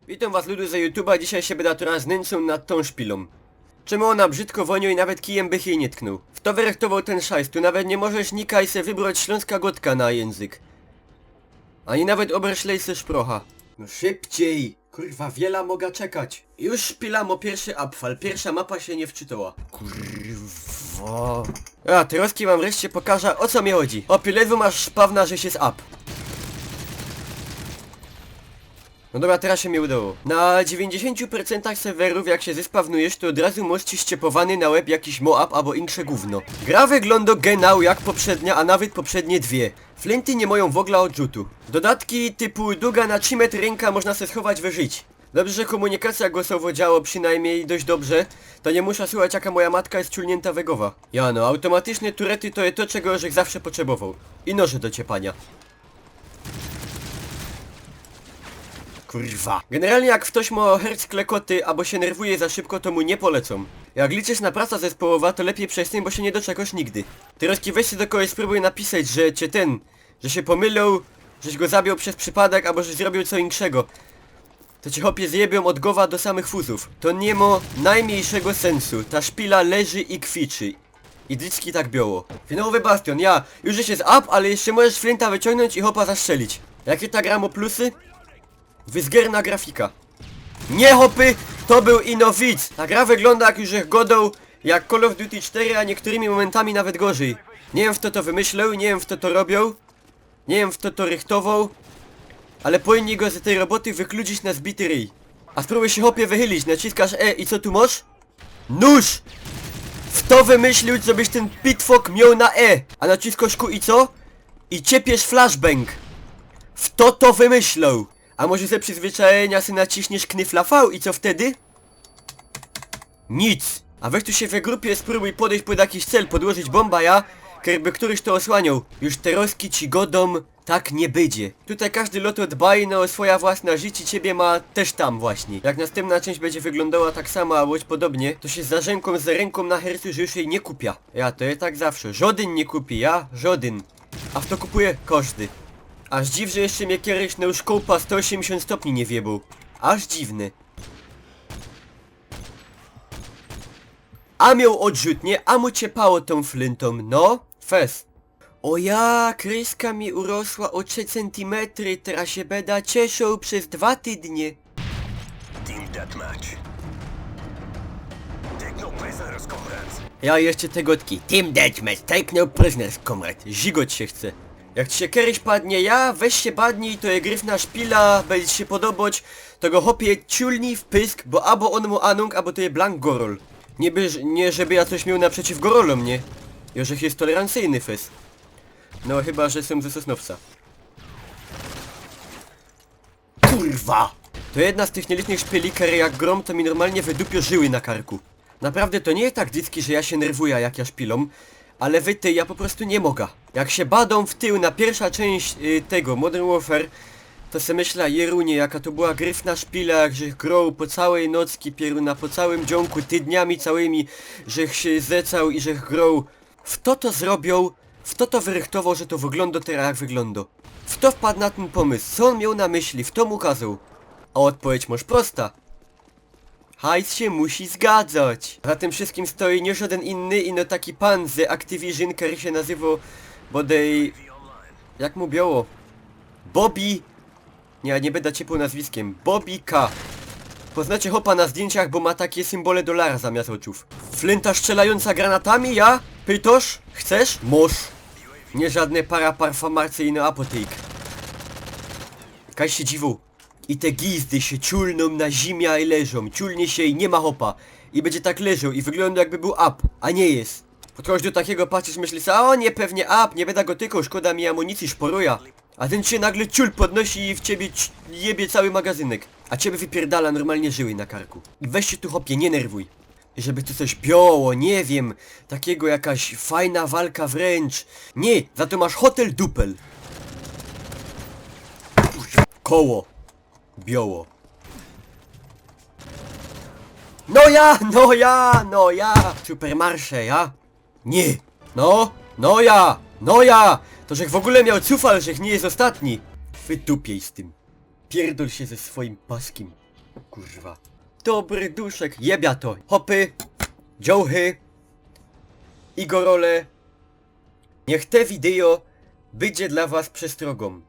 Witam was ludu za YouTube'a, dzisiaj się będę teraz nęcą nad tą szpilą. Czemu ona brzydko wonią i nawet kijem bych jej nie tknął. W to wyrektował ten szajs, tu nawet nie możesz nikaj se wybrać śląska gotka na język. Ani nawet oberszlej se szprocha. No szybciej! Kurwa, wiele mogę czekać. Już szpilam o pierwszy abfal, pierwsza mapa się nie wczytała. Kurwa. A, teraz wam wreszcie pokażę, o co mi chodzi. O pilewu masz szpawna, że się z up. No dobra, teraz się mi udało. Na 90% serwerów jak się zespawnujesz, to od razu masz ci ściepowany na łeb jakiś moab albo insze gówno. Gra wygląda genau jak poprzednia, a nawet poprzednie dwie. Flinty nie mają w ogóle odrzutu. Dodatki typu długa na 3 metry ręka można se schować wyżyć. Dobrze, że komunikacja głosowo działa przynajmniej dość dobrze, to nie muszę słuchać jaka moja matka jest ciulnięta wegowa. Ja no, automatyczne turety to jest to czego żech zawsze potrzebował. I noże do ciepania. Kurwa. Generalnie jak ktoś ma herc klekoty albo się nerwuje za szybko, to mu nie polecą. Jak liczysz na praca zespołowa, to lepiej przestań, bo się nie doczekasz nigdy. Teraz weź się do kogoś spróbuj napisać, że cię że się pomylą, żeś go zabił przez przypadek, albo żeś zrobił co innego. To cię chłopie zjebią od głowa do samych fuzów. To nie ma najmniejszego sensu. Ta szpila leży i kwiczy. I dycki tak biało. Finałowy bastion, ja. Już jest up, ale jeszcze możesz flinta wyciągnąć i hopa zastrzelić. Jakie ta gra ma plusy? Wyzgerna grafika. Nie hopy, to był ino widz. Ta gra wygląda jak już godą jak Call of Duty 4, a niektórymi momentami nawet gorzej. Nie wiem kto to wymyślał, nie wiem kto to robił. Nie wiem kto to rychtował. Ale powinni go z tej roboty wykludzić na zbity ryj. A spróbuj się hopie wychylić, naciskasz E i co tu masz? Nóż! W to wymyślił, co byś ten pitfok miał na E. A naciskasz Q i co? I ciepiesz flashbang. W to wymyślał. A może ze przyzwyczajenia sy naciśniesz knyfla V i co wtedy? Nic! A weź tu się we grupie spróbuj podejść pod jakiś cel, podłożyć bomba, ja? Jakby któryś to osłaniał. Już teroski ci godą tak nie będzie. Tutaj każdy loto dbaj no swoja własna życie, ciebie ma też tam właśnie. Jak następna część będzie wyglądała tak samo, a bądź podobnie, to się z ręką na hercu, że już jej nie kupia. Ja to jest tak zawsze. Żaden nie kupi, ja? Żaden. A w to kupuje każdy. Aż dziw, że jeszcze mnie kiedyś na szkołpa 180 stopni nie wiebuł. Aż dziwny. A miał odrzutnie, a mu ciepało tą flintą, no? Fes. O ja, kryska mi urosła o 3 cm, teraz się beda cieszą przez 2 tygodnie. Team Deathmatch. Take no prisoners, comrades. Ja jeszcze te gotki. Team Deathmatch, take no prisoners, comrade. Zigoć się chce. Jak ci się kiedyś padnie ja, weź się badnij, to je gryfna szpila, będzie ci się podobać, to go hopie ciulni w pysk, bo albo on mu anung, albo to je blank gorol. Nie żeby ja coś miał naprzeciw gorolom, nie? Jożech jest tolerancyjny fes. No chyba, że są ze Sosnowca. Kurwa! To jedna z tych nielicznych szpili, które jak grom, to mi normalnie wydupio żyły na karku. Naprawdę to nie jest tak dycki, że ja się nerwuję jak ja szpilom. Ale wy ty, ja po prostu nie mogę. Jak się badą w tył na pierwsza część tego Modern Warfare, to se myślę, jerunie, jaka to była gryfna szpila, jak żech grał po całej nocki pieruna, po całym dziąku, tydniami całymi, żech się zecał i żech grał. W to zrobią, w to wyrychtował, że to wygląda teraz jak wygląda. W to wpadł na ten pomysł, co on miał na myśli, w to mu kazał. A odpowiedź może prosta. Hajs się musi zgadzać. Za tym wszystkim stoi nie żaden inny, ino taki pan z Activision, który się nazywał bodaj... Jak mu biało? Bobby... Nie będę ciepł nazwiskiem. Bobby K. Poznacie hopa na zdjęciach, bo ma takie symbole dolara zamiast oczów. Flinta strzelająca granatami, ja? Pytosz? Chcesz? Moż. Nie żadne paraparfumacyjne apotek. Kaj się dziwu. I te gizdy się ciulną na zimia i leżą. Ciulnie się i nie ma hopa. I będzie tak leżał i wygląda jakby był up, a nie jest. Podchodzisz do takiego, patrzysz, myślisz, a o nie, pewnie up, nie będę go tykał, szkoda mi amunicji, szporuja. A ten się nagle ciul podnosi i w ciebie jebie cały magazynek. A ciebie wypierdala normalnie żyły na karku. I weź się tu hopie, nie nerwuj. Żeby tu coś biało, nie wiem, takiego jakaś fajna walka wręcz. Nie, za to masz hotel dupel. Koło. Biało. No ja! Supermarsze, ja? Nie! No ja! To żech w ogóle miał cufal, żech nie jest ostatni. Wydupiej z tym. Pierdol się ze swoim paskim. Kurwa. Dobry duszek, jebia to. Hopy, dziołchy, Igorole. Niech te wideo będzie dla was przestrogą.